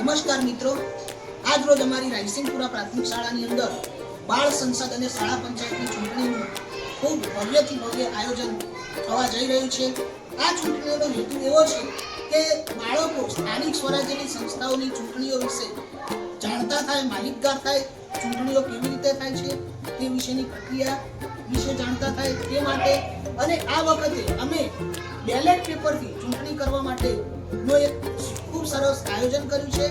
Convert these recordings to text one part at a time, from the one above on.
નમસ્કાર મિત્રો, આજ રોજ અમારી રાયસિંગપુરા પ્રાથમિક શાળાની અંદર બાળ સંસદ અને શાળા પંચાયતની ચૂંટણીનું ખૂબ ભવ્યથી ભવ્ય આયોજન થવા જઈ રહ્યું છે। આ ચૂંટણીનો હેતુ એવો છે કે બાળકો સ્થાનિક સ્વરાજ્યની સંસ્થાઓની ચૂંટણીઓ વિશે જાણતા થાય, માહિતગાર થાય, ચૂંટણીઓ કેવી રીતે થાય છે તે વિશેની પ્રક્રિયા વિશે જાણતા થાય તે માટે અને આ વખતે અમે બેલેટ પેપરથી ચૂંટણી કરવા માટેનો એક ખૂબ સરસ આયોજન કર્યું છે।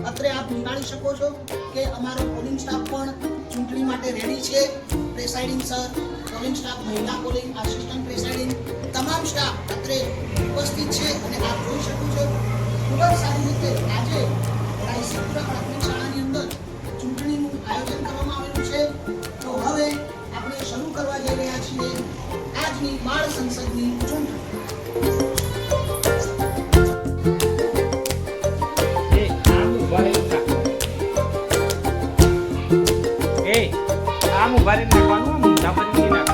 અત્રે આપ નિહાળી શકો છો કે અમારો પોલિંગ સ્ટાફ પણ ચૂંટણી માટે રેડી છે। પ્રેસાઇડિંગ સર, પોલિંગ સ્ટાફ, મહિલા પોલિંગ આસિસ્ટન્ટ પ્રેસાઇડિંગ, તમામ સ્ટાફ અત્રે ઉપસ્થિત છે અને આપ જોઈ શકો છો ખૂબ જ સારી રીતે આજે રાયસિંગપુરા પ્રાથમિક શાળાની અંદર ચૂંટણીનું આયોજન કરવામાં આવેલું છે। તો હવે આપણે શરૂ કરવા જઈ રહ્યા છીએ આજની બાળ સંસદની ચૂંટણી। આમ ઉભા રહીને નાખવાનું, મોઢા પર મૂકી નાખવાનું।